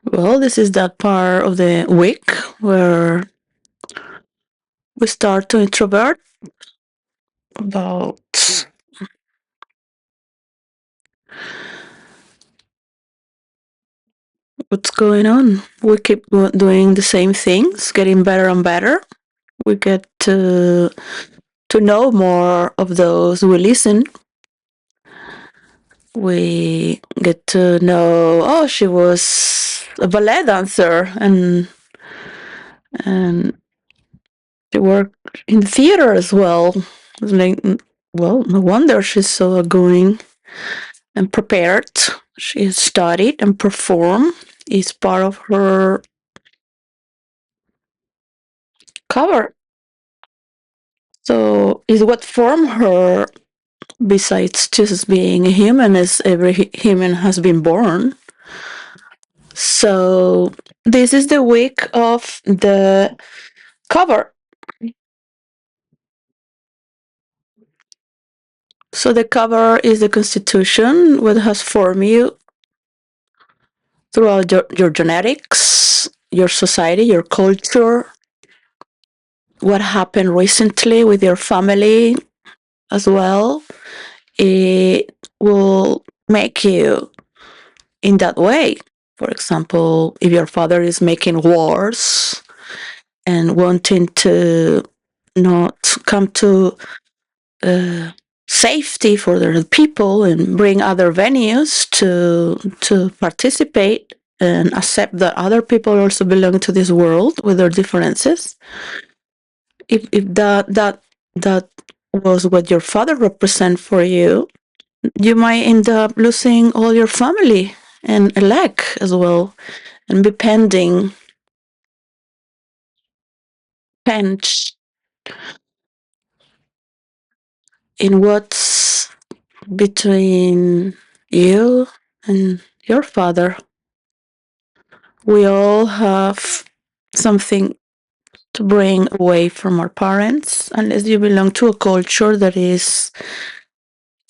Well, this is that part of the week where we start to introvert about what's going on. We keep doing the same things, getting better and better. We get to know more of those who listen. We get to know, oh, she was a ballet dancer and she worked in theater as well. It's like, well, no wonder she's so outgoing and prepared. She studied and performed. Is part of her cover. So is what formed her besides just being a human as every human has been born. So this is the week of the cover. So the cover is the constitution, what has formed you throughout your genetics, your society, your culture, what happened recently with your family as well. It will make you in that way. For example, if your father is making wars and wanting to not come to uh, safety for the people and bring other venues to participate and accept that other people also belong to this world with their differences. If that was what your father represent for you, you might end up losing all your family and a leg as well, and be pending pinch in what's between you and your father. We all have something to bring away from our parents, unless you belong to a culture that is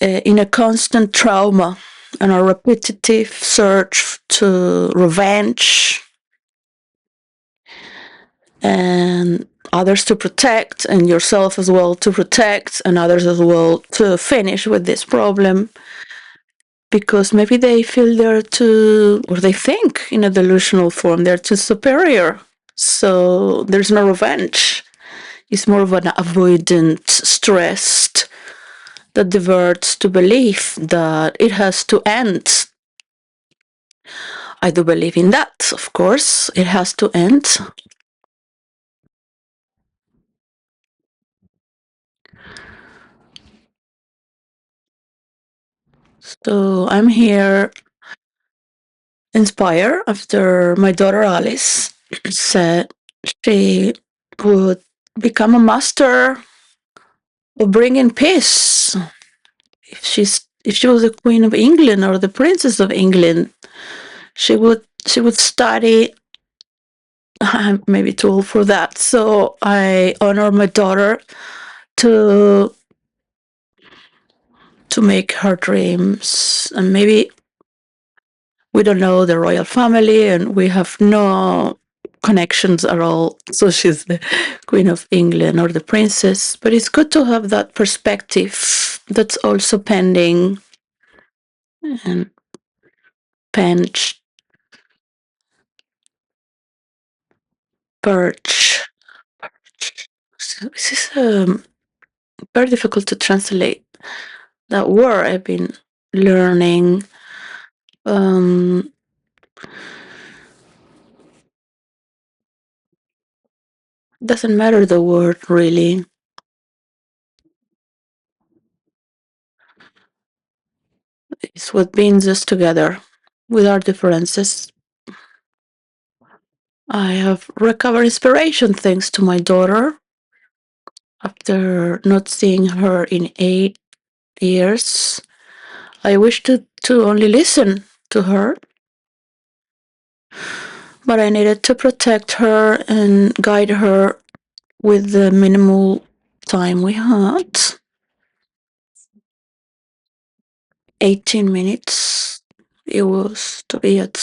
in a constant trauma and a repetitive search to revenge and others to protect, and yourself as well to protect, and others as well to finish with this problem because maybe they feel they're too, or they think in a delusional form, they're too superior. So there's no revenge. It's more of an avoidant, stressed, that diverts to belief that it has to end. I do believe in that, of course. It has to end. So I'm here inspired after my daughter Alice said she would become a master of bringing peace. If she was the Queen of England or the Princess of England, she would study. I'm maybe too old for that, so I honor my daughter to make her dreams. And maybe we don't know the royal family and we have no connections at all. So she's the Queen of England or the Princess. But it's good to have that perspective that's also pending and pinch, perch. So this is very difficult to translate. That word I've been learning. Um, doesn't matter the word really. It's what binds us together with our differences. I have recovered inspiration thanks to my daughter. After not seeing her in 8 years, I wish to only listen to her, but I needed to protect her and guide her with the minimal time we had. 18 minutes. It was to be at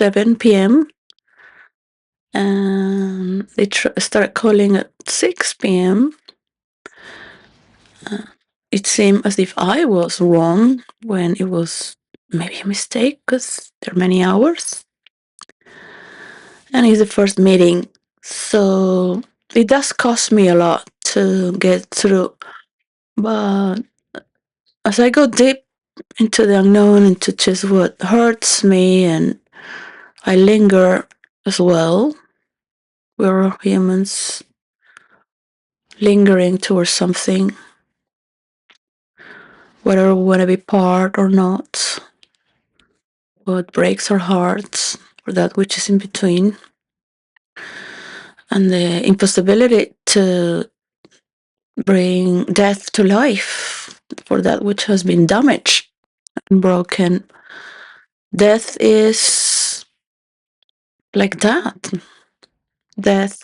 7 p.m. and they start calling at 6 p.m. It seemed as if I was wrong when it was maybe a mistake because there are many hours. And it's the first meeting. So it does cost me a lot to get through. But as I go deep into the unknown, into just what hurts me, and I linger as well, we're all humans lingering towards something, whether we want to be part or not, what breaks our hearts, or that which is in between, and the impossibility to bring death to life for that which has been damaged and broken. Death is like that. Death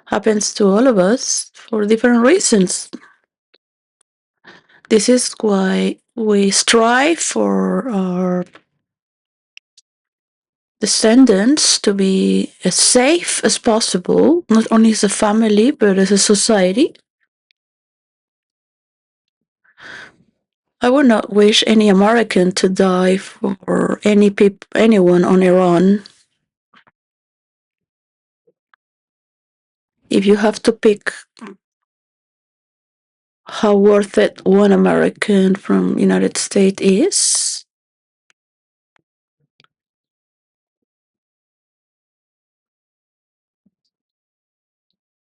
happens to all of us for different reasons. This is why we strive for our descendants to be as safe as possible, not only as a family, but as a society. I would not wish any American to die for anyone on Iran. If you have to pick how worth it one American from United States is,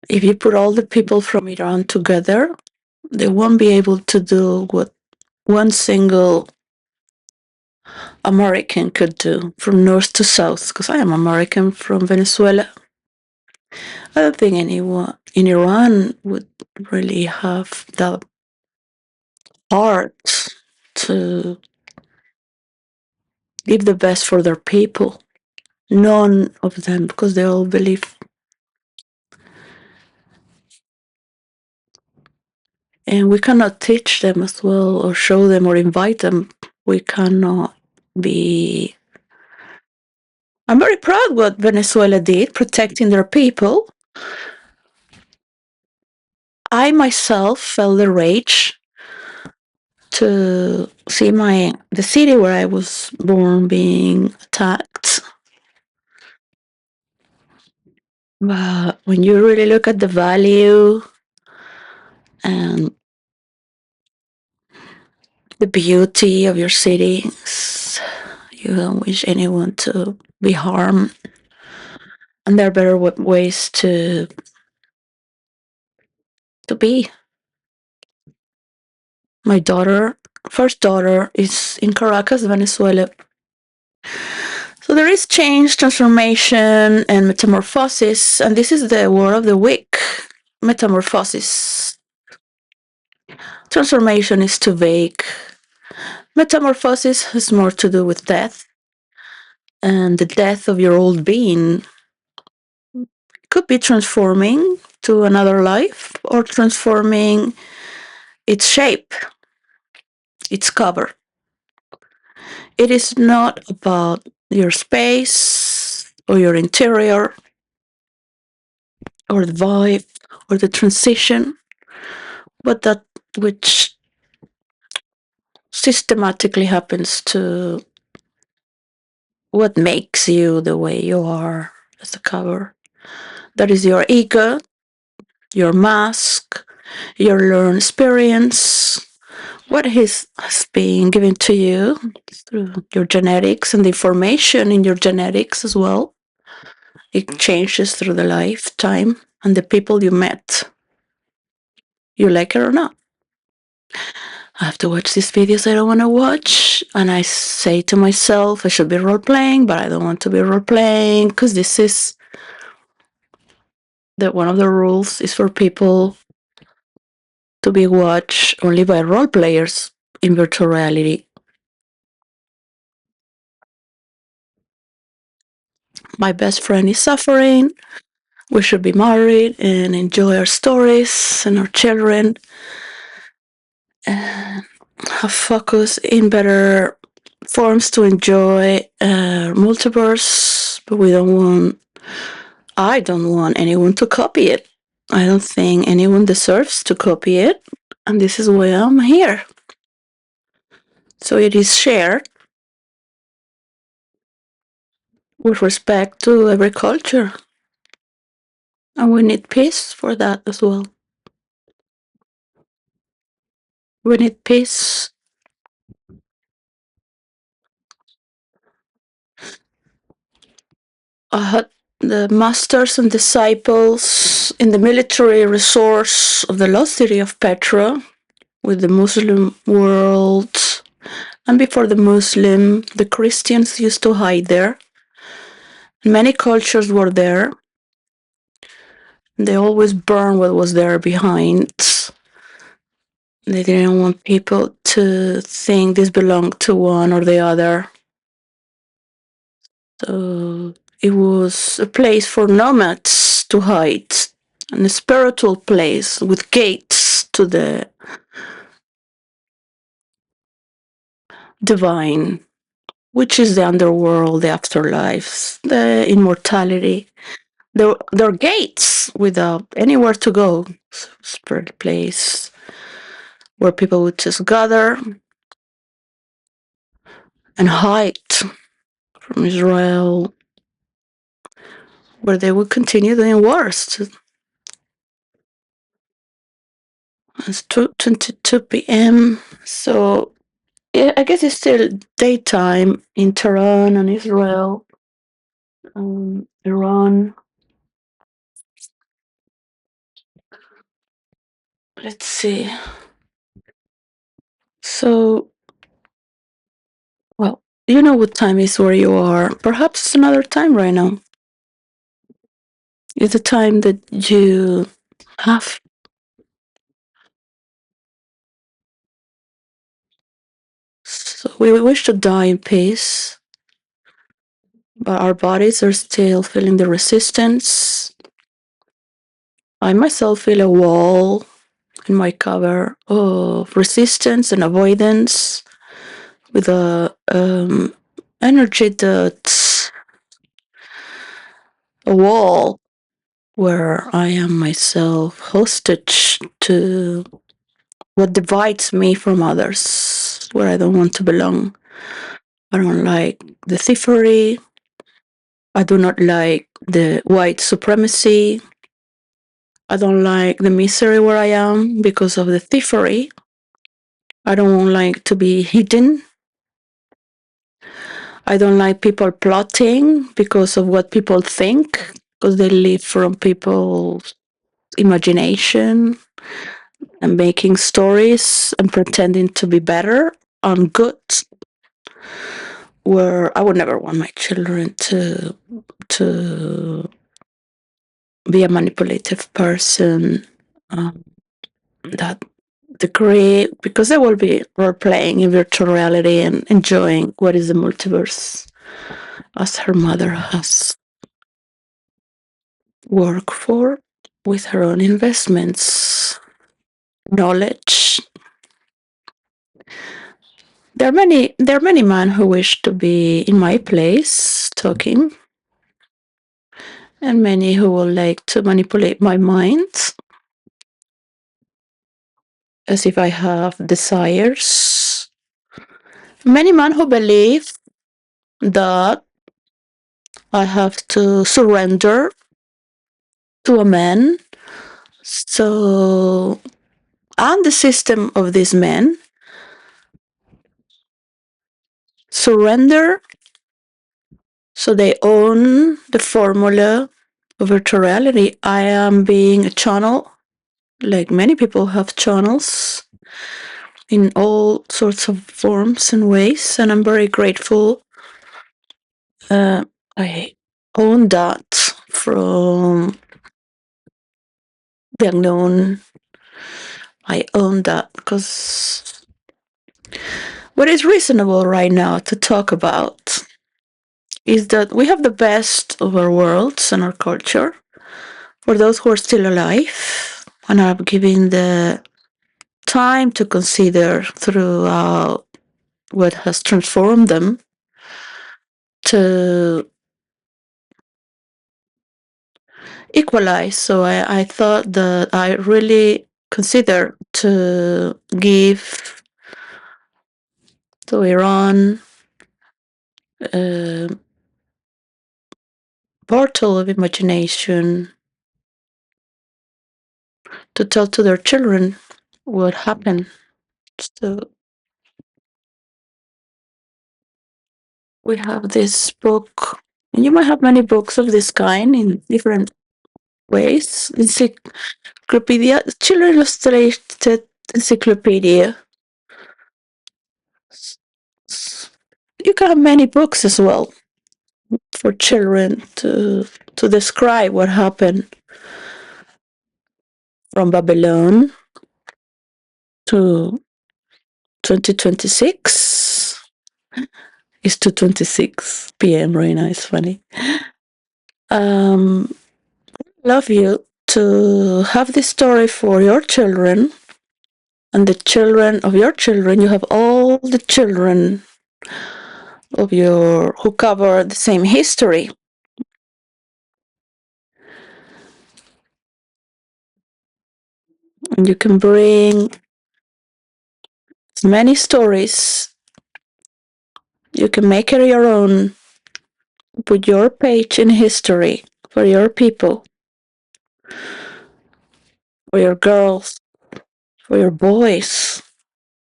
if you put all the people from Iran together, they won't be able to do what one single American could do from north to south, because I am American from Venezuela. I don't think anyone in Iran would really have the heart to give the best for their people. None of them, because they all believe. And we cannot teach them as well, or show them, or invite them. We cannot be. I'm very proud what Venezuela did, protecting their people. I myself felt the rage to see the city where I was born being attacked. But when you really look at the value and the beauty of your cities, you don't wish anyone to be harmed. And there are better ways to be. My first daughter, is in Caracas, Venezuela. So there is change, transformation, and metamorphosis, and this is the word of the week. Metamorphosis. Transformation is too vague. Metamorphosis has more to do with death, and the death of your old being could be transforming to another life or transforming its shape, its cover. It is not about your space or your interior or the vibe or the transition, but that which systematically happens to what makes you the way you are as a cover. That is your ego, your mask, your learned experience, what has been given to you through your genetics and the information in your genetics as well. It changes through the lifetime and the people you met. You like it or not. I have to watch these videos I don't want to watch, and I say to myself I should be role playing, but I don't want to be role playing because this is that one of the rules is for people to be watched only by role players in virtual reality. My best friend is suffering. We should be married and enjoy our stories and our children and have focus in better forms to enjoy multiverse, but I don't want anyone to copy it. I don't think anyone deserves to copy it, and this is why I'm here. So it is shared with respect to every culture, and we need peace for that as well. We need peace. The masters and disciples in the military resource of the lost city of Petra, with the Muslim world. And before the Muslim, the Christians used to hide there. Many cultures were there. They always burned what was there behind. They didn't want people to think this belonged to one or the other. So it was a place for nomads to hide, and a spiritual place with gates to the divine, which is the underworld, the afterlife, the immortality. There are gates without anywhere to go. Spirit place where people would just gather and hide from Israel, where they would continue doing wars. It's 2:22 p.m. So yeah, I guess it's still daytime in Tehran and Israel, Iran. Let's see. So, well, you know what time is where you are. Perhaps it's another time right now. It's a time that you have. So we wish to die in peace, but our bodies are still feeling the resistance. I myself feel a wall in my cover of resistance and avoidance with a energy that's a wall where I am myself hostage to what divides me from others, where I don't want to belong. I don't like the thievery. I do not like the white supremacy. I don't like the misery where I am because of the thievery. I don't like to be hidden. I don't like people plotting because of what people think, because they live from people's imagination and making stories and pretending to be better and good. Where I would never want my children to be a manipulative person. That degree, because they will be role playing in virtual reality and enjoying what is the multiverse, as her mother has worked for with her own investments, knowledge. There are many men who wish to be in my place talking, and many who will like to manipulate my mind as if I have desires. Many men who believe that I have to surrender to a man. So, and the system of these men surrender, so they own the formula of virtual reality. I am being a channel, like many people have channels in all sorts of forms and ways, and I'm very grateful. I own that from the unknown. I own that because what is reasonable right now to talk about is that we have the best of our worlds and our culture for those who are still alive and are giving the time to consider throughout what has transformed them to equalize. So I thought that I really consider to give to Iran a portal of imagination to tell to their children what happened. So we have this book, and you might have many books of this kind in different ways. Encyclopedia, Children Illustrated Encyclopedia. You can have many books as well for children to describe what happened from Babylon to 2026. It's 2:26 p.m. right now. It's funny. Love you to have this story for your children and the children of your children. You have all the children of your who cover the same history. And you can bring as many stories. You can make it your own. Put your page in history for your people, for your girls, for your boys,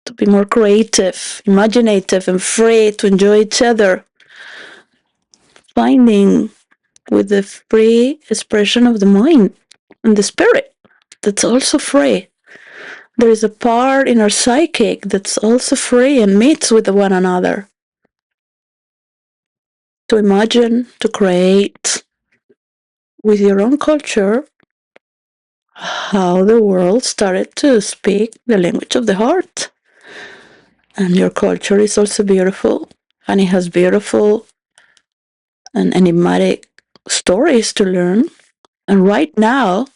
to be more creative, imaginative, and free to enjoy each other, finding with the free expression of the mind and the spirit that's also free. There is a part in our psychic that's also free and meets with one another. To imagine, to create with your own culture how the world started to speak the language of the heart. And your culture is also beautiful, and it has beautiful and enigmatic stories to learn. And right now,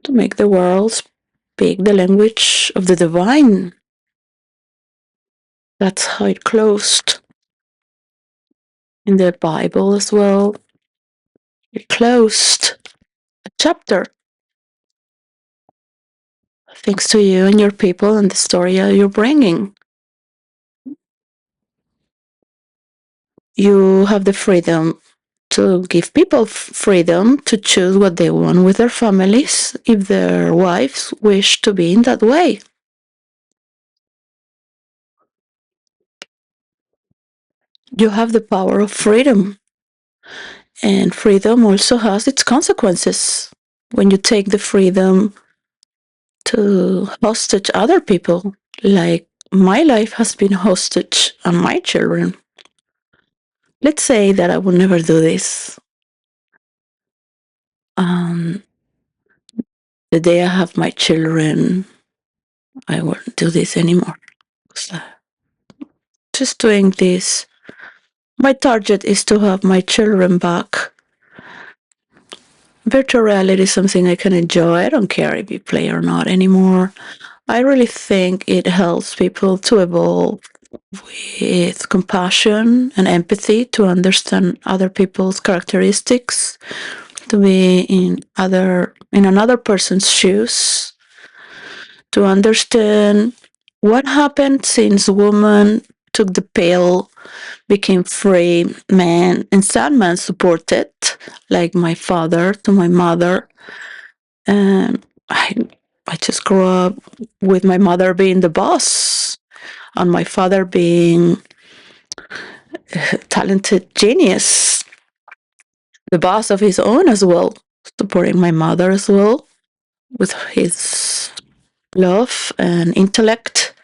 to make the world speak the language of the divine. That's how it closed in the Bible as well. It closed a chapter. Thanks to you and your people and the story you're bringing. You have the freedom to give people freedom to choose what they want with their families if their wives wish to be in that way. You have the power of freedom, and freedom also has its consequences. When you take the freedom to hostage other people, like my life has been hostage on my children. Let's say that I will never do this. The day I have my children, I won't do this anymore. So just doing this. My target is to have my children back. Virtual reality is something I can enjoy. I don't care if you play or not anymore. I really think it helps people to evolve with compassion and empathy, to understand other people's characteristics, to be in another person's shoes, to understand what happened since woman took the pill, became free man, and sad man supported, like my father to my mother. And I just grew up with my mother being the boss and my father being a talented genius, the boss of his own as well, supporting my mother as well with his love and intellect,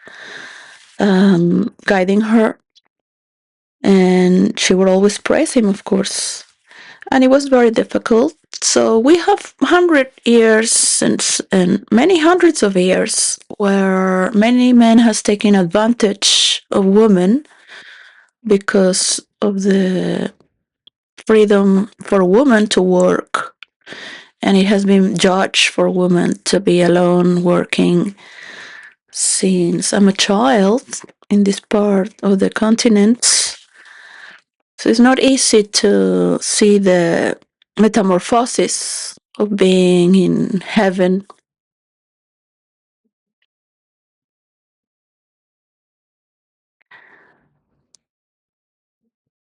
guiding her. And she would always praise him, of course. And it was very difficult. So we have 100 years and many hundreds of years where many men has taken advantage of women because of the freedom for women to work. And it has been judged for women to be alone working since I'm a child in this part of the continent. So it's not easy to see the metamorphosis of being in heaven.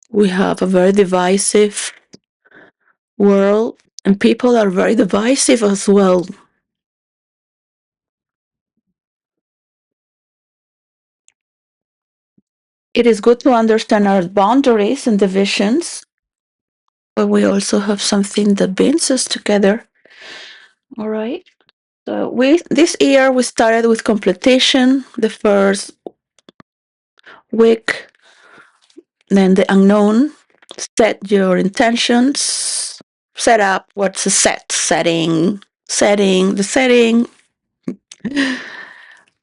We have a very divisive world, and people are very divisive as well. It is good to understand our boundaries and divisions, but we also have something that binds us together. All right. So we this year we started with completion, the first week, then the unknown. Set your intentions. Set up what's a setting, the setting,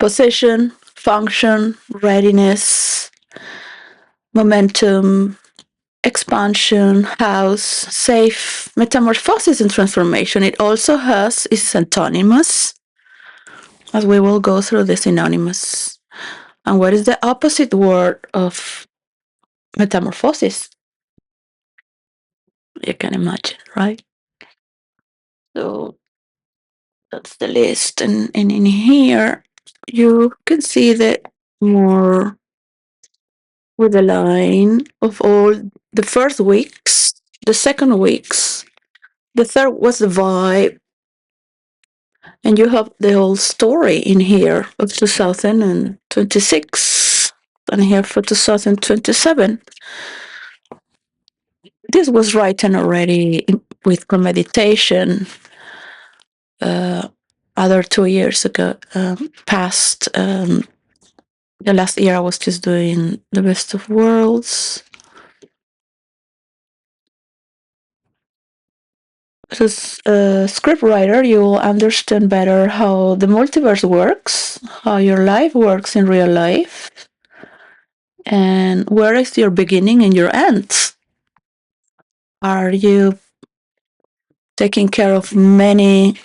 position, function, readiness, momentum, expansion, house, safe, metamorphosis, and transformation. It also has is synonymous, as we will go through the synonymous. And what is the opposite word of metamorphosis? You can imagine, right? So that's the list. And in here, you can see the more with the line of all the first weeks, the second weeks, the third was the vibe, and you have the whole story in here of 2026 and here for 2027. This was written already with premeditation other 2 years ago, past. The last year I was just doing the best of worlds. As a script writer, you will understand better how the multiverse works, how your life works in real life, and where is your beginning and your end. Are you taking care of many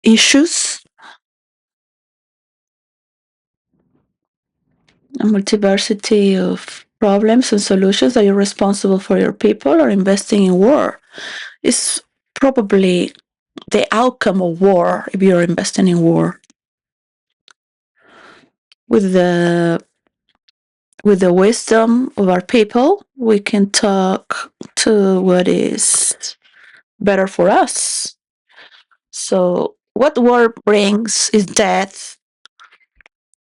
issues, a multiversity of problems and solutions? Are you responsible for your people or investing in war? Is probably the outcome of war if you're investing in war. With the wisdom of our people, we can talk to what is better for us. So, what war brings is death,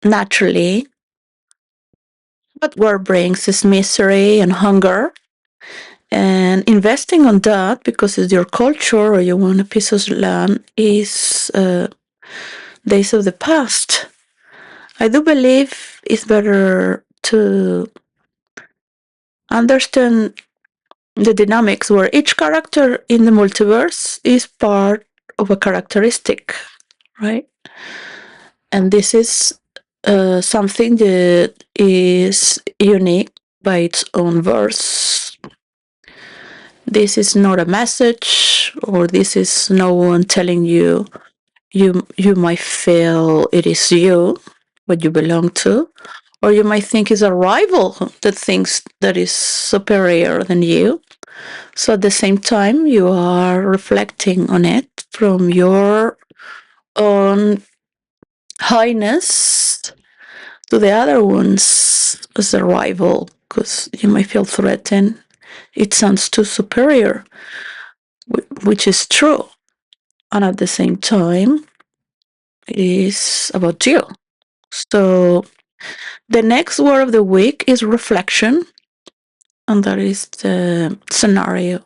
naturally. What war brings is misery and hunger. And investing on that, because it's your culture or you want a piece of land, is days of the past. I do believe it's better to understand the dynamics where each character in the multiverse is part of a characteristic, right? And this is something that is unique by its own verse. This is not a message, or this is no one telling you you might feel it is you, what you belong to, or you might think it's a rival that thinks that is superior than you. So at the same time, you are reflecting on it from your own highness to the other ones as a rival, because you might feel threatened. It sounds too superior, which is true. And at the same time, it is about you. So the next word of the week is reflection, and that is the scenario.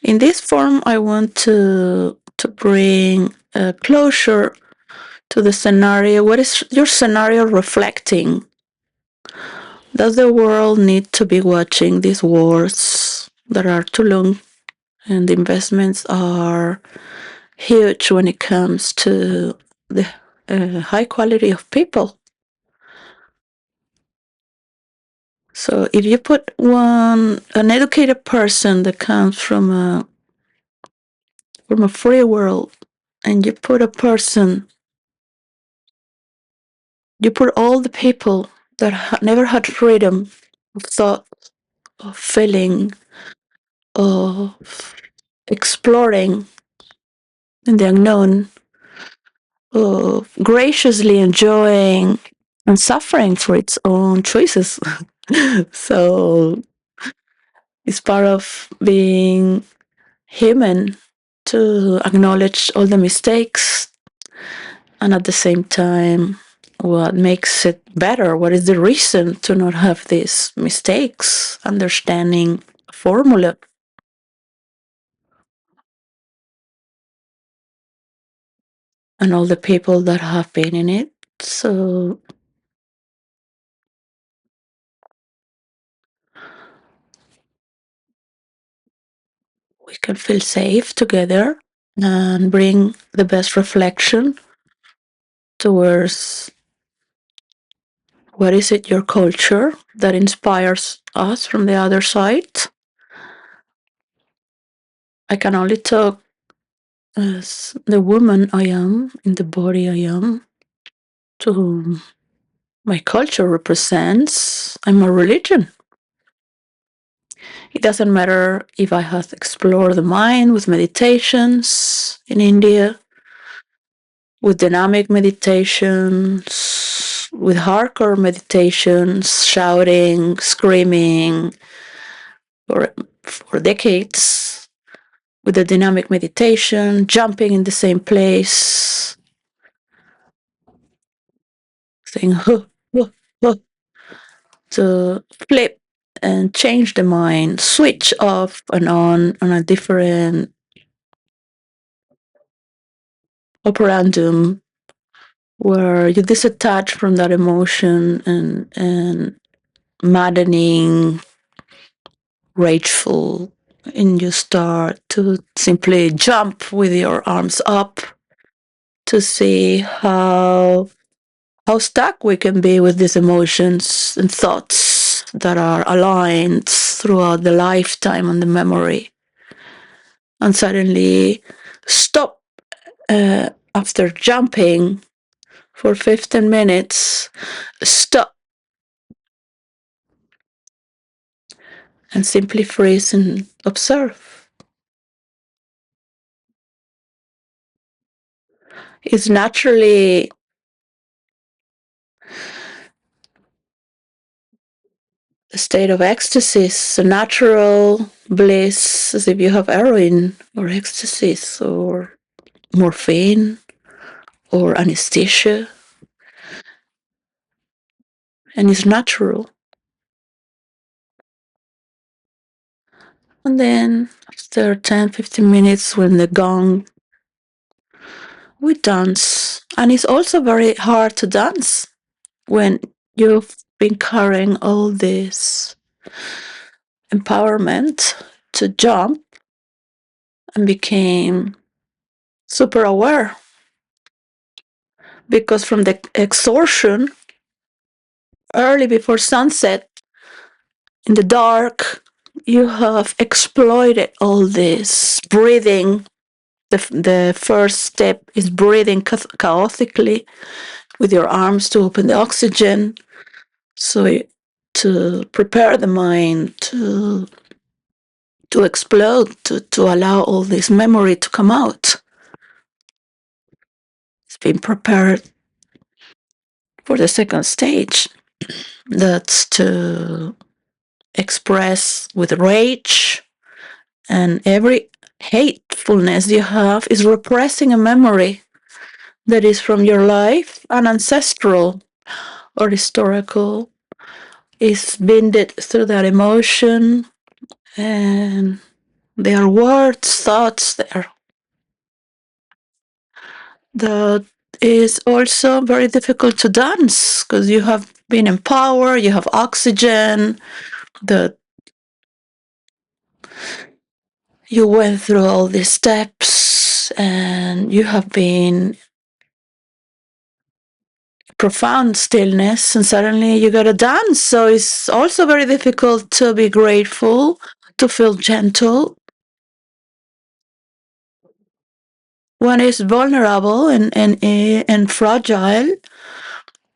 In this form, I want to bring closure to the scenario. What is your scenario reflecting? Does the world need to be watching these wars that are too long, and the investments are huge when it comes to the high quality of people? So if you put an educated person that comes from a free world, and you put a person You put all the people that never had freedom of thought, of feeling, of exploring in the unknown, of graciously enjoying and suffering for its own choices. So it's part of being human to acknowledge all the mistakes, and at the same time, what makes it better? What is the reason to not have these mistakes? Understanding a formula and all the people that have been in it. So we can feel safe together and bring the best reflection towards what is it your culture that inspires us from the other side. I can only talk as the woman I am, in the body I am, to whom my culture represents. I'm a religion. It doesn't matter if I have explored the mind with meditations in India, with dynamic meditations, with hardcore meditations, shouting, screaming for decades, with the dynamic meditation, jumping in the same place, saying, huh, huh, huh, to flip and change the mind, switch off and on a different operandum where you disattach from that emotion and maddening, rageful, and you start to simply jump with your arms up to see how stuck we can be with these emotions and thoughts that are aligned throughout the lifetime and the memory, and suddenly stop after jumping for 15 minutes, stop and simply freeze and observe. It's naturally a state of ecstasy, a natural bliss, as if you have heroin or ecstasy or morphine or anesthesia, and it's natural. And then after 10-15 minutes, when the gong, we dance. And it's also very hard to dance when you've been carrying all this empowerment to jump and became super aware, because from the exhaustion early before sunset in the dark, you have exploited all this breathing. The first step is breathing chaotically with your arms to open the oxygen, so to prepare the mind to explode, to allow all this memory to come out. It's been prepared for the second stage. That's to express with rage, and every hatefulness you have is repressing a memory that is from your life and ancestral or historical, is binded through that emotion, and there are words, thoughts there that is also very difficult to dance because you have been in power, you have oxygen, that you went through all these steps and you have been profound stillness, and suddenly you gotta dance. So it's also very difficult to be grateful, to feel gentle. One is vulnerable and fragile,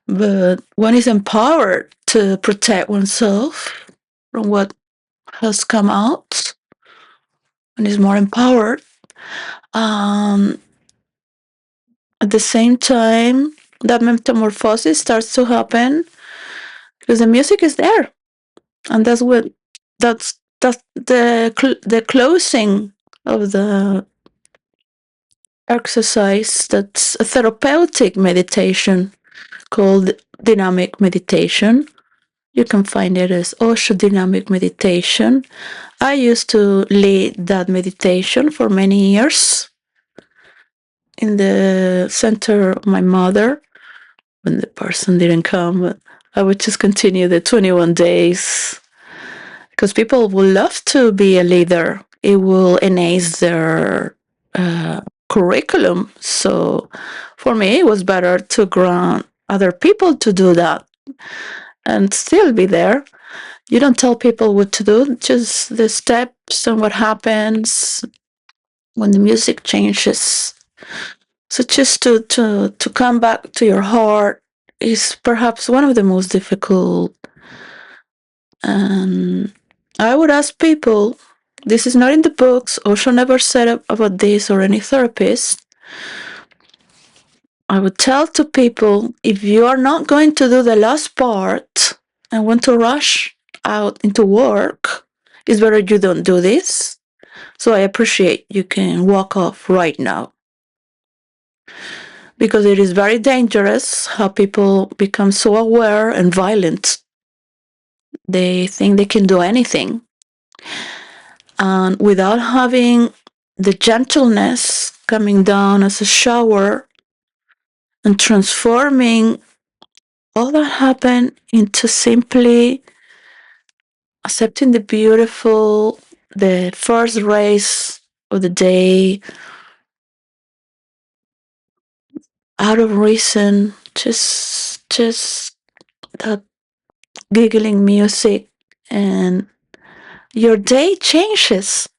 but one is empowered to protect oneself from what has come out. One is more empowered. Um, at the same time, that metamorphosis starts to happen because the music is there, and that's the closing of the exercise. That's a therapeutic meditation called dynamic meditation. You can find it as Osho Dynamic Meditation. I used to lead that meditation for many years in the center of my mother when the person didn't come. But I would just continue the 21 days because people would love to be a leader. It will enhance their curriculum. So for me, it was better to grant other people to do that and still be there. You don't tell people what to do, just the steps and what happens when the music changes. So just to come back to your heart is perhaps one of the most difficult. And I would ask people, this is not in the books, Osho never said about this or any therapist. I would tell to people, if you are not going to do the last part and want to rush out into work, it's better you don't do this. So I appreciate you can walk off right now. Because it is very dangerous how people become so aware and violent. They think they can do anything. And without having the gentleness coming down as a shower and transforming all that happened into simply accepting the beautiful, the first rays of the day, out of reason, just that giggling music, and your day changes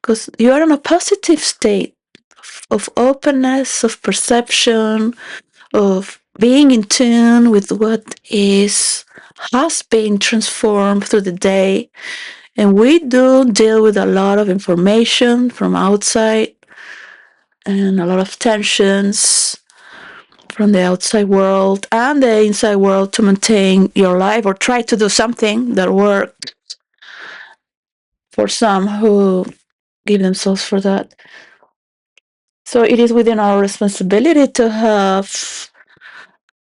because you are in a positive state of openness, of perception, of being in tune with what has been transformed through the day. And we do deal with a lot of information from outside and a lot of tensions from the outside world and the inside world to maintain your life or try to do something that works for some who give themselves for that. So it is within our responsibility to have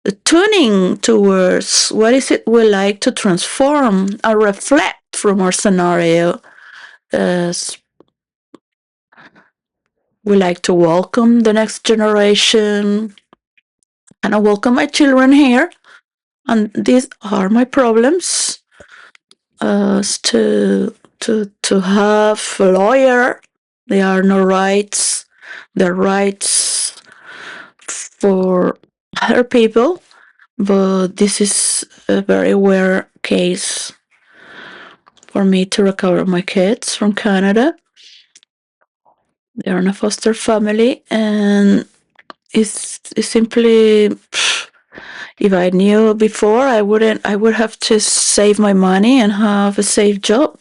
the tuning towards what is it we like to transform and reflect from our scenario. As we like to welcome the next generation, and I welcome my children here, and these are my problems. To have a lawyer, there are no rights. There are rights for other people, but this is a very rare case for me to recover my kids from Canada. They're in a foster family, and it's simply, if I knew before, I would have just saved my money and have a safe job.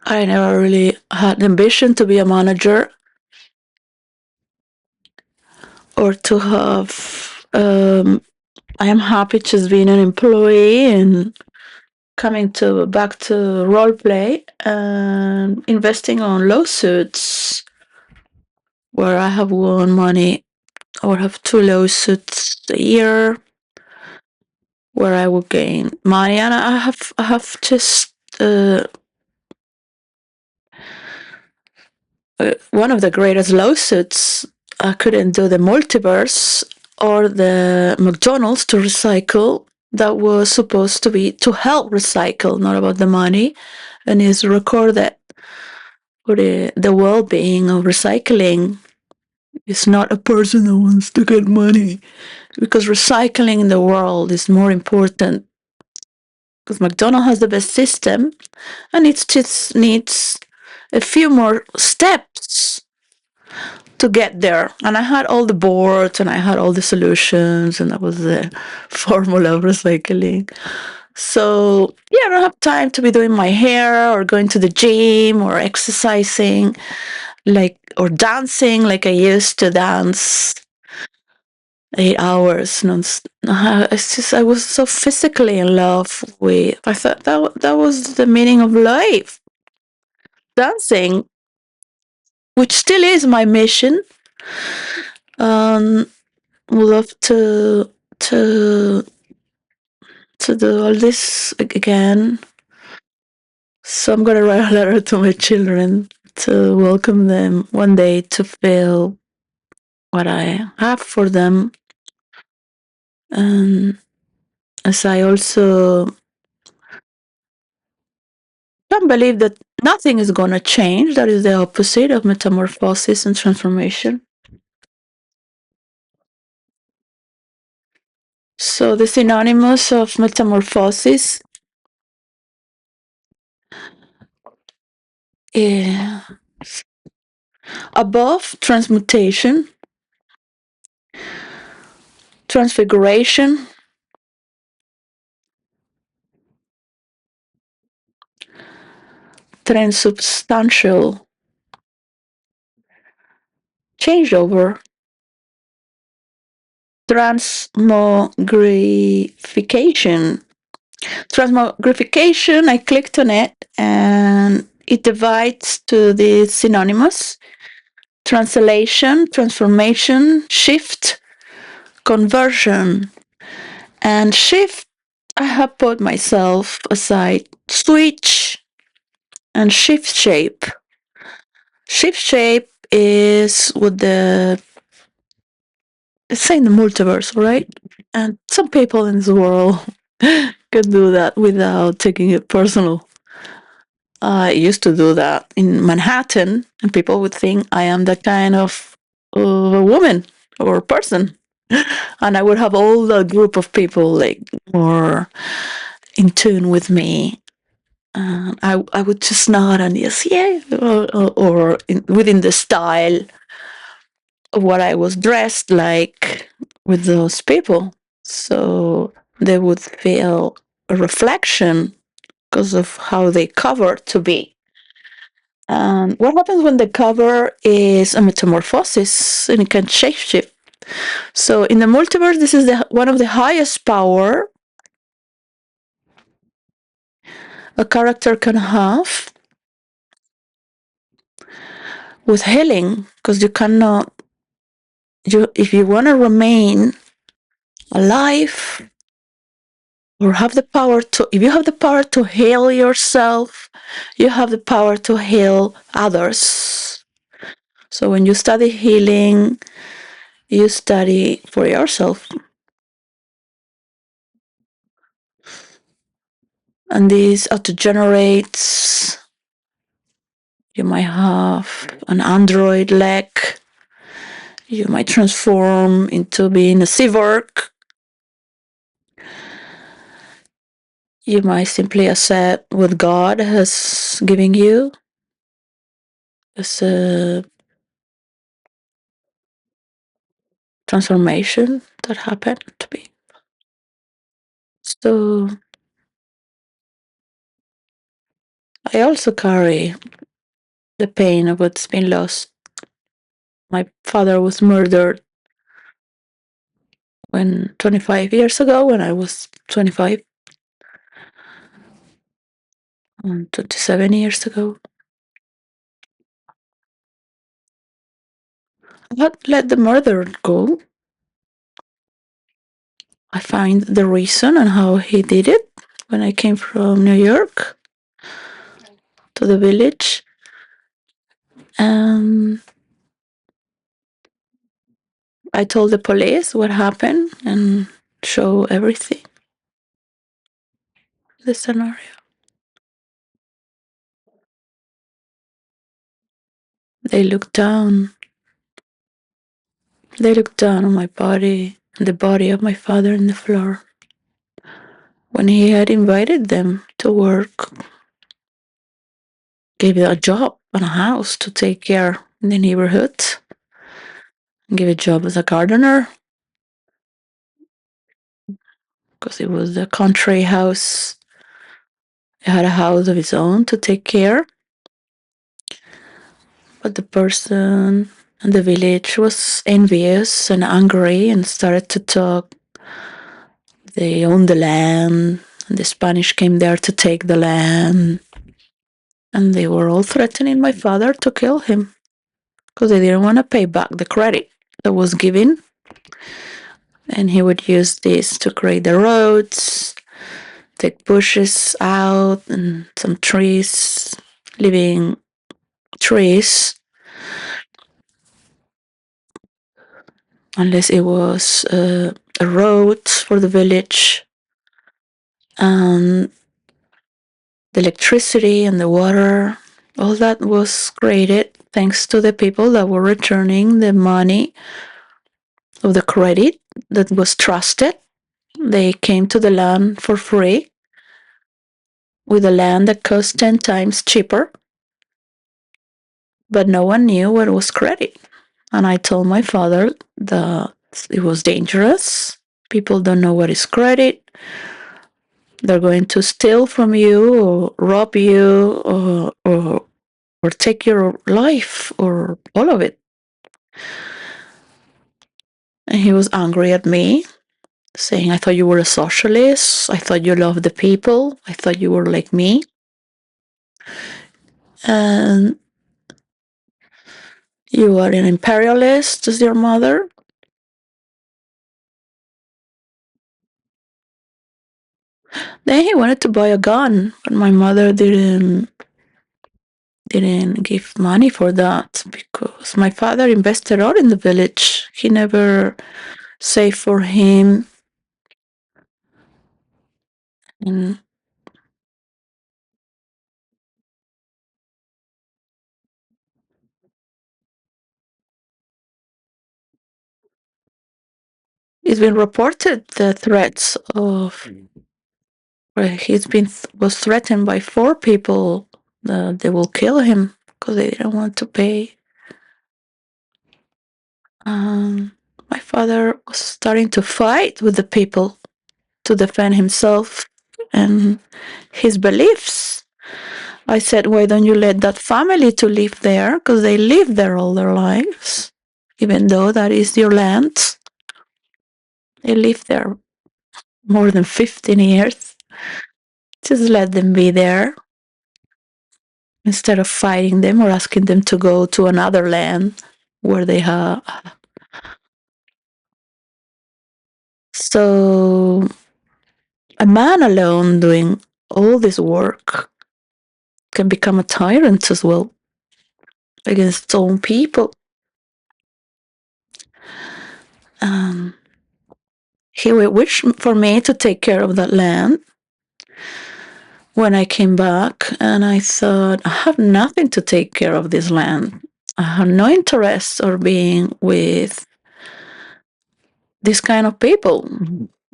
I never really had the ambition to be a manager or to have. I am happy just being an employee and coming to back to role play and investing on lawsuits where I have won money or have 2 lawsuits a year where I will gain money, and I have just one of the greatest lawsuits. I couldn't do the Multiverse or the McDonald's to recycle. That was supposed to be to help recycle, not about the money, and is recorded for the well-being of recycling. It's not a person that wants to get money, because recycling in the world is more important. Because McDonald's has the best system, and it just needs a few more steps to get there. And I had all the boards and I had all the solutions, and that was the formula of recycling. So, yeah, I don't have time to be doing my hair or going to the gym or exercising or dancing like I used to dance 8 hours. It's just, I was so physically in love with, I thought that was the meaning of life. Dancing, which still is my mission. Would love to to do all this again. So I'm gonna write a letter to my children to welcome them one day to feel what I have for them. And as I also can't believe that nothing is gonna change. That is the opposite of metamorphosis and transformation. So the synonymous of metamorphosis is above transmutation, transfiguration, transubstantial changeover, transmogrification. Transmogrification, I clicked on it and it divides to the synonymous: translation, transformation, shift, conversion. And shift, I have put myself aside. Switch and shift shape. Shift shape is what it's saying the multiverse, right? And some people in this world can do that without taking it personal. I used to do that in Manhattan, and people would think I am that kind of a woman or person. And I would have all the group of people like more in tune with me. I would just nod and yes, yeah, within the style of what I was dressed like with those people. So they would feel a reflection because of how they cover to be. And what happens when the cover is a metamorphosis and it can shapeshift? So in the multiverse, this is one of the highest power a character can have with healing, because you cannot, if you want to remain alive or have the power to, if you have the power to heal yourself, you have the power to heal others. So when you study healing, you study for yourself. And this auto-generates. You might have an android leg. You might transform into being a cyborg. You might simply accept what God has given you as a transformation that happened to be. So I also carry the pain of what's been lost. My father was murdered 25 years ago when I was 25, and 27 years ago. I had let the murder go. I find the reason and how he did it when I came from New York to the village. And I told the police what happened and show everything, the scenario. They looked down. They looked down on my body, the body of my father in the floor. When he had invited them to work, gave them a job and a house to take care in the neighborhood. give a job as a gardener because it was a country house. He had a house of his own to take care. But the person in the village was envious and angry and started to talk. They owned the land, and the Spanish came there to take the land. And they were all threatening my father to kill him because they didn't want to pay back the credit that was given. And he would use this to create the roads, take bushes out, and some trees, living trees, unless it was a road for the village. And the electricity and the water, all that was created thanks to the people that were returning the money of the credit that was trusted. They came to the land for free with a land that cost 10 times cheaper, but no one knew what was credit. And I told my father that it was dangerous. People don't know what is credit. They're going to steal from you or rob you or take your life or all of it. And he was angry at me, saying, I thought you were a socialist. I thought you loved the people. I thought you were like me. And you are an imperialist, as your mother. Then he wanted to buy a gun, but my mother didn't give money for that because my father invested all in the village. He never saved for him. And it's been reported the threats of he's been was threatened by 4 people that they will kill him because they didn't want to pay. My father was starting to fight with the people to defend himself and his beliefs. I said, why don't you let that family to live there? Because they live there all their lives. Even though that is your land, they live there more than 15 years. Just let them be there instead of fighting them or asking them to go to another land where they have. So a man alone doing all this work can become a tyrant as well against his own people. He wished for me to take care of that land when I came back, and I thought, I have nothing to take care of this land. I have no interest or being with this kind of people.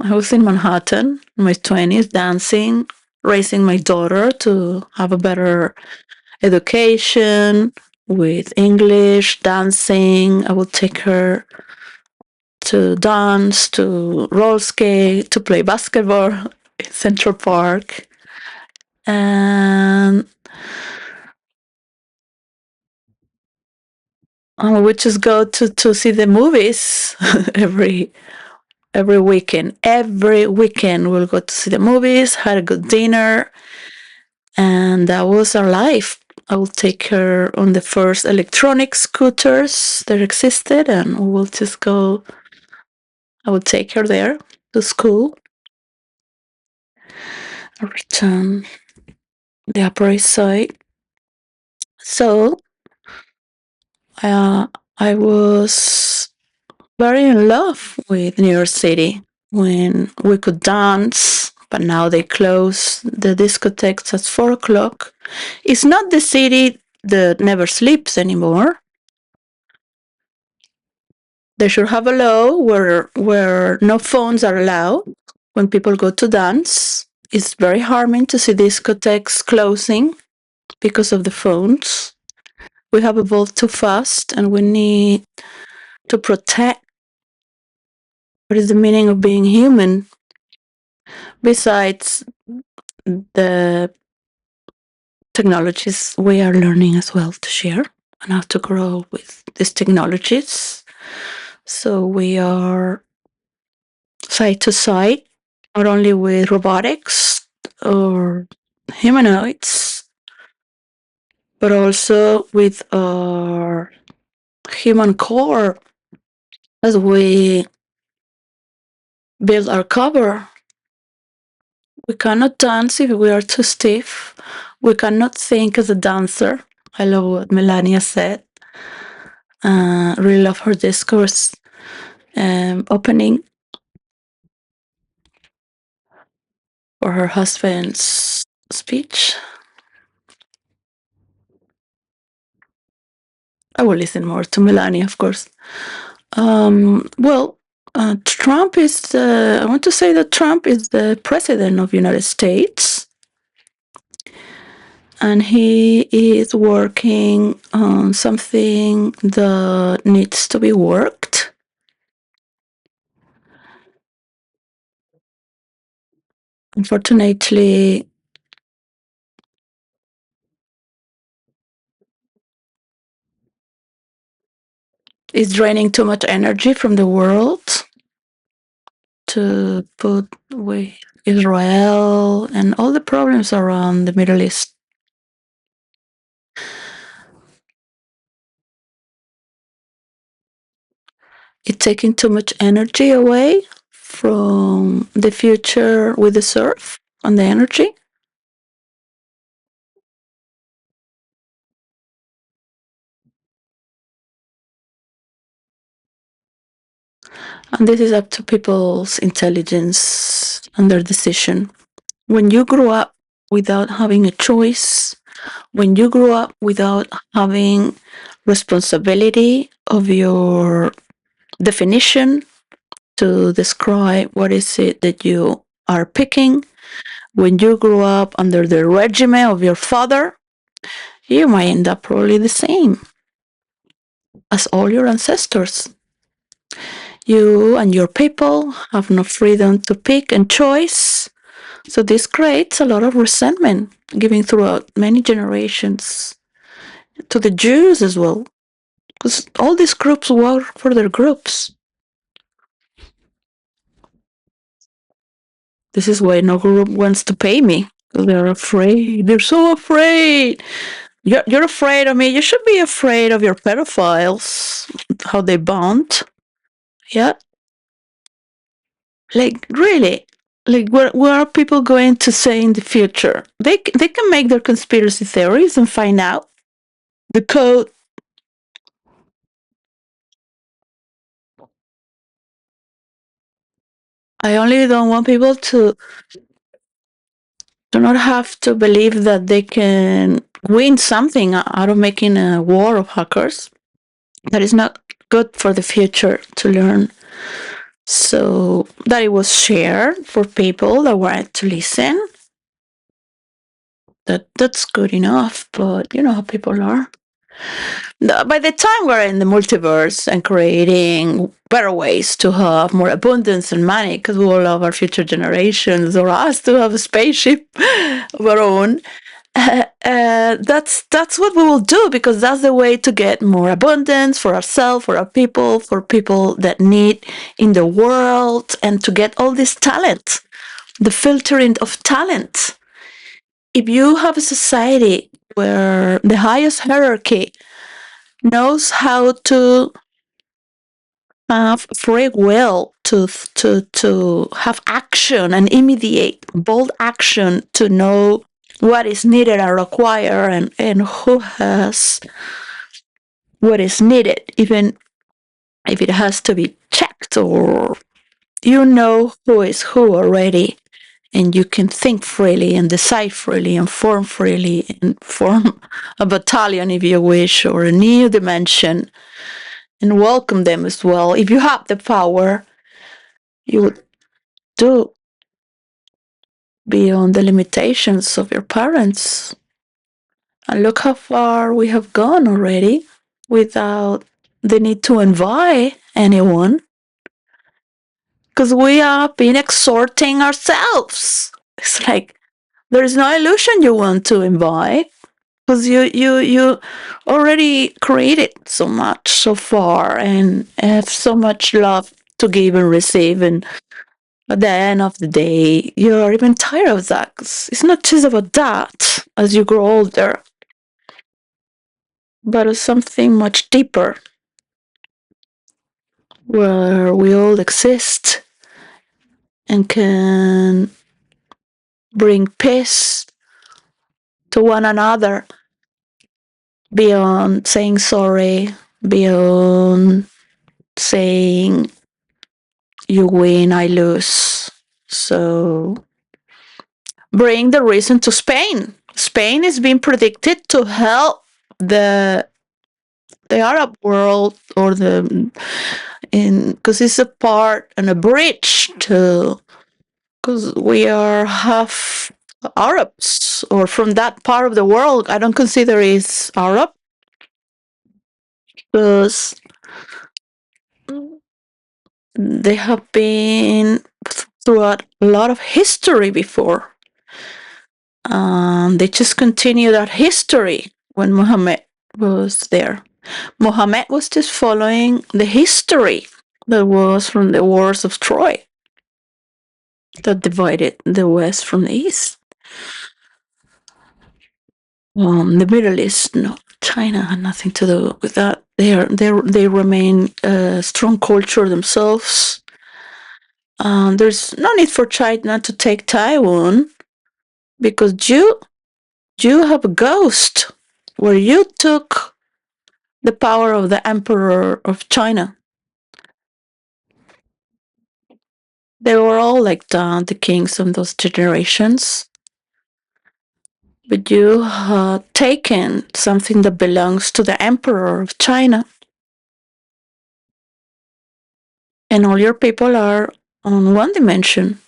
I was in Manhattan in my 20s, dancing, raising my daughter to have a better education with English, dancing. I would take her to dance, to roller skate, to play basketball in Central Park. And we would just go to see the movies every weekend. Every weekend we'll go to see the movies, had a good dinner, and that was our life. I will take her on the first electronic scooters that existed, and we will just go. I would take her there to school. I return the Upper East Side. So I was very in love with New York City when we could dance, but now they close the discotheques at 4 o'clock. It's not the city that never sleeps anymore. They should have a law where no phones are allowed when people go to dance. It's very harming to see discotheques closing because of the phones. We have evolved too fast, and we need to protect. What is the meaning of being human? Besides the technologies we are learning as well to share and how to grow with these technologies. So we are side to side, not only with robotics or humanoids, but also with our human core as we build our cover. We cannot dance if we are too stiff. We cannot think as a dancer. I love what Melania said. Really love her discourse opening for her husband's speech. I will listen more to Melania, of course. Well, Trump is I want to say that Trump is the president of the United States, and he is working on something that needs to be worked. Unfortunately, it's draining too much energy from the world to put with Israel and all the problems around the Middle East. It's taking too much energy away from the future with the surf and the energy. And this is up to people's intelligence and their decision. When you grow up without having a choice, when you grow up without having responsibility of your definition to describe what is it that you are picking, when you grow up under the regimen of your father, you might end up probably the same as all your ancestors. You and your people have no freedom to pick and choice. So this creates a lot of resentment given throughout many generations to the Jews as well. Because all these groups work for their groups. This is why no group wants to pay me. They're afraid. They're so afraid. You're afraid of me. You should be afraid of your pedophiles, how they bond. Yeah. Like, really? Like, what are people going to say in the future? They can make their conspiracy theories and find out the code. I only don't want people to do not have to believe that they can win something out of making a war of hackers. That is not good for the future to learn. So that it was shared for people that wanted to listen. That's good enough, but you know how people are. By the time we're in the multiverse and creating better ways to have more abundance and money, because we will love our future generations or us to have a spaceship of our own, that's what we will do, because that's the way to get more abundance for ourselves, for our people, for people that need in the world, and to get all this talent, the filtering of talent. If you have a society where the highest hierarchy knows how to have free will to have action and immediate bold action to know what is needed and required, and who has what is needed, even if it has to be checked, or you know who is who already, and you can think freely and decide freely and form freely and form a battalion if you wish, or a new dimension, and welcome them as well. If you have the power, you would do beyond the limitations of your parents. And look how far we have gone already without the need to invite anyone because we have been exhorting ourselves. It's like there is no illusion you want to invite because you already created so much so far and have so much love to give and receive, and at the end of the day you're even tired of that. It's not just about that as you grow older, but it's something much deeper where we all exist and can bring peace to one another beyond saying sorry, beyond saying you win, I lose. So bring the reason to Spain. Spain is being predicted to help the the Arab world or the in because it's a part and a bridge to because we are half Arabs or from that part of the world. I don't consider it's Arab because they have been throughout a lot of history before. They just continue that history when Muhammad was there. Muhammad was just following the history that was from the wars of Troy that divided the West from the East. The Middle East, no, China had nothing to do with that. They remain a strong culture themselves. There's no need for China to take Taiwan because you have a ghost where you took the power of the emperor of China. They were all like the kings of those generations, but you have taken something that belongs to the emperor of China, and all your people are on one dimension.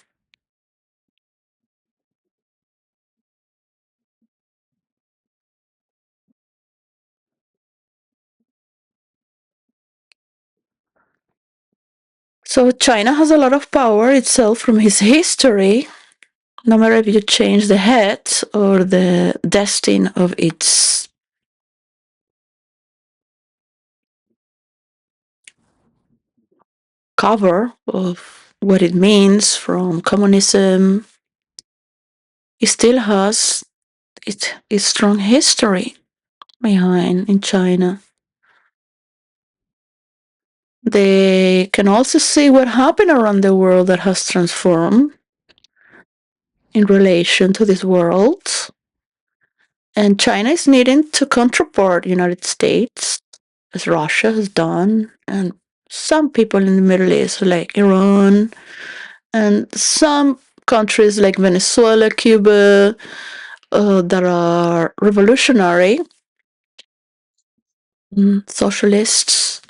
So China has a lot of power itself from its history, no matter if you change the head or the destiny of its cover of what it means from communism. It still has its strong history behind in China. They can also see what happened around the world that has transformed in relation to this world. And China is needing to counterpart United States, as Russia has done, and some people in the Middle East, like Iran, and some countries like Venezuela, Cuba, that are revolutionary, socialists.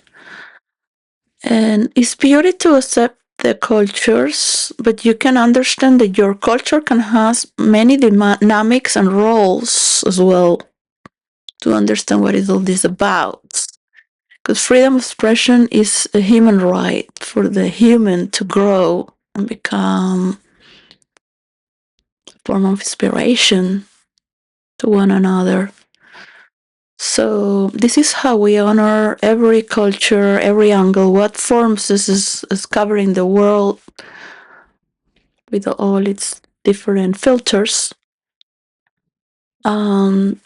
And it's beauty to accept the cultures, but you can understand that your culture can have many dynamics and roles as well to understand what is all this about. Because freedom of expression is a human right for the human to grow and become a form of inspiration to one another. So this is how we honor every culture, every angle, what forms this is covering the world with all its different filters. Um,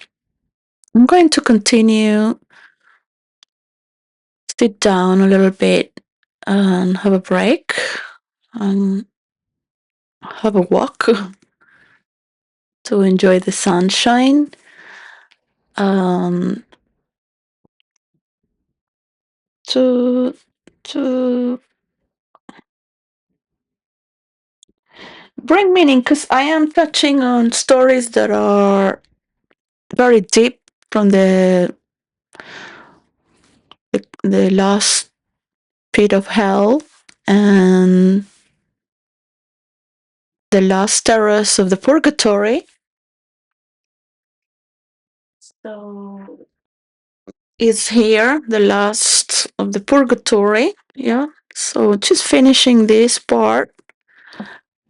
I'm going to continue, sit down a little bit and have a break and have a walk to enjoy the sunshine. Um, to to bring meaning because I am touching on stories that are very deep from the last pit of hell and the last terrace of the purgatory. So is here, the last of the purgatory. Yeah. So just finishing this part,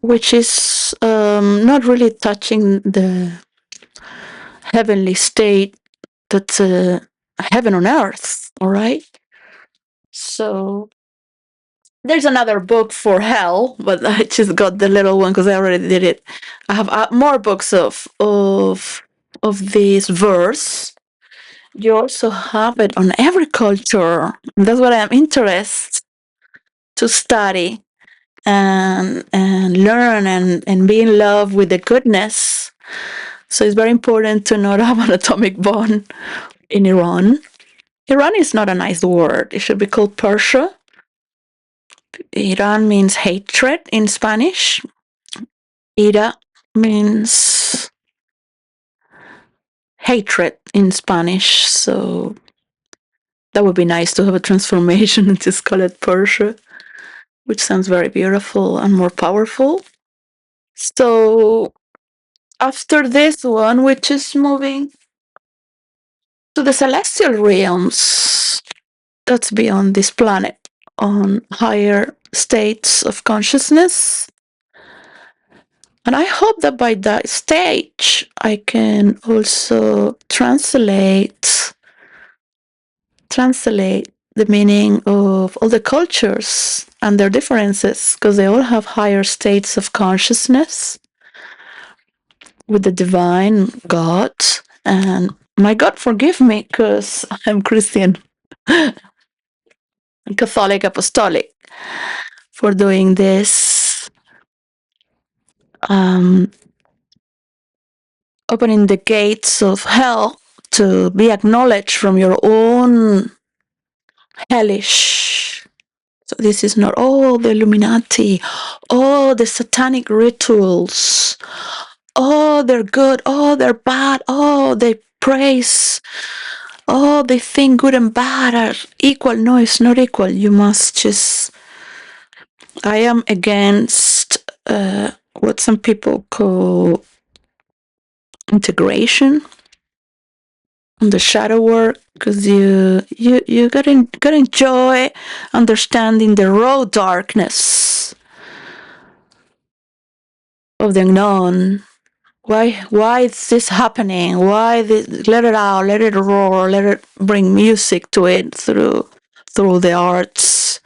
which is not really touching the heavenly state that's heaven on earth. All right. So there's another book for hell, but I just got the little one because I already did it. I have more books of this verse. You also have it on every culture. That's what I'm interested to study and learn and be in love with the goodness. So it's very important to not have an atomic bomb in Iran. Iran is not a nice word. It should be called Persia. Iran means hatred in Spanish. Ira means hatred in Spanish. So that would be nice to have a transformation and just call it Persia, which sounds very beautiful and more powerful. So after this one, which is moving to the celestial realms, that's beyond this planet, on higher states of consciousness. And I hope that by that stage, I can also translate the meaning of all the cultures and their differences, because they all have higher states of consciousness with the divine God. And my God, forgive me, because I'm Christian, Catholic, Apostolic, for doing this. Opening the gates of hell to be acknowledged from your own hellish. So this is not all the Illuminati, all the satanic rituals. Oh, they're good. Oh, they're bad. Oh, they praise. Oh, they think good and bad are equal. No, it's not equal. You must just. I am against what some people call integration on the shadow work, because you gotta enjoy understanding the raw darkness of the unknown. Why is this happening? Why this, let it out, let it roar, let it bring music to it through the arts.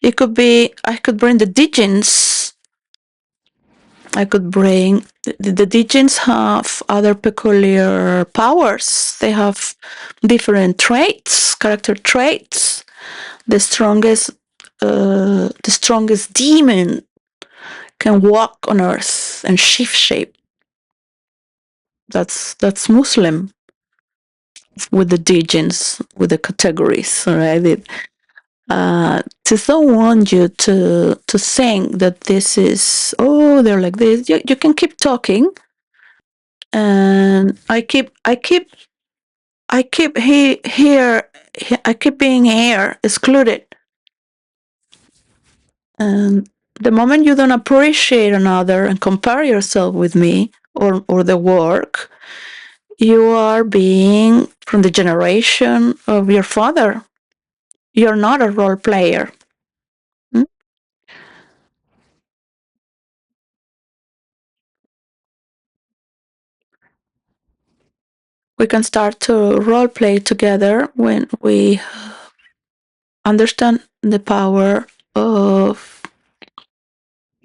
It could be I could bring the Digins. I could bring the Digins have other peculiar powers. They have different traits, character traits. The strongest demon can walk on earth and shift shape. That's Muslim with the Digins, with the categories, all right? Just don't want you to think that this is they're like this. You can keep talking, and I keep here I keep being here excluded, and the moment you don't appreciate another and compare yourself with me or the work, you are being from the generation of your father. You're not a role player. Hmm? We can start to role play together when we understand the power of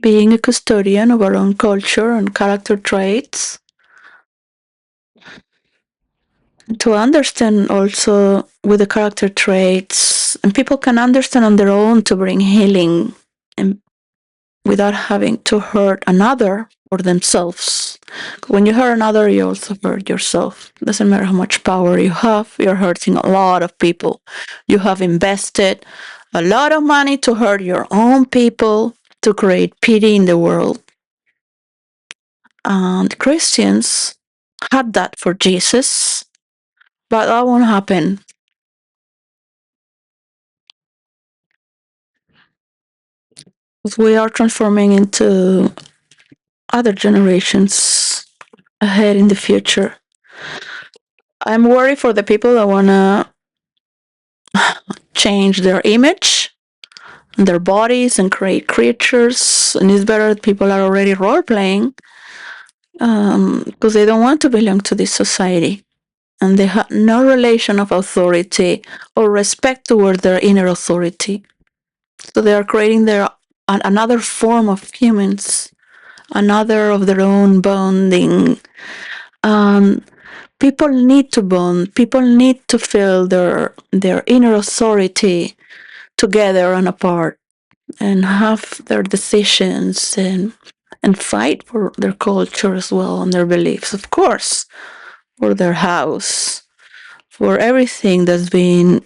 being a custodian of our own culture and character traits, to understand also with the character traits, and people can understand on their own to bring healing and without having to hurt another or themselves. When you hurt another, you also hurt yourself. Doesn't matter how much power you have, you're hurting a lot of people. You have invested a lot of money to hurt your own people, to create pity in the world. And Christians had that for Jesus, but that won't happen. We are transforming into other generations ahead in the future. I'm worried for the people that wanna change their image, their bodies, and create creatures. And it's better that people are already role playing because they don't want to belong to this society. And they have no relation of authority or respect toward their inner authority. So they are creating another form of humans, another of their own bonding. Um, People need to bond. People need to feel their inner authority together and apart, and have their decisions and fight for their culture as well and their beliefs, of course, for their house, for everything that's been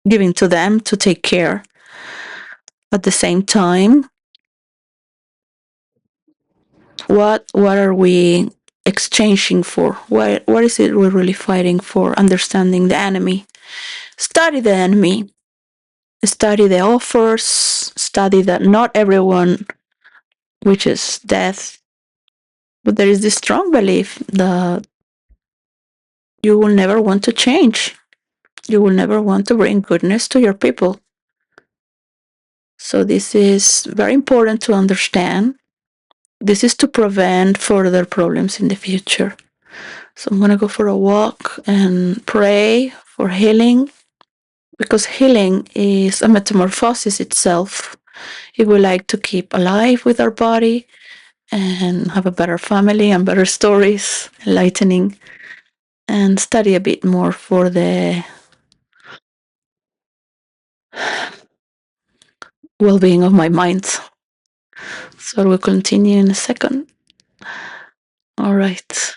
given to them to take care. At the same time, what are we exchanging for? What is it we're really fighting for? Understanding the enemy. Study the enemy. Study the offers. Study that not everyone wishes death, but there is this strong belief that you will never want to change. You will never want to bring goodness to your people. So this is very important to understand. This is to prevent further problems in the future. So I'm going to go for a walk and pray for healing, because healing is a metamorphosis itself. If we like to keep alive with our body and have a better family and better stories, enlightening, and study a bit more for the well-being of my mind. So we'll continue in a second. All right.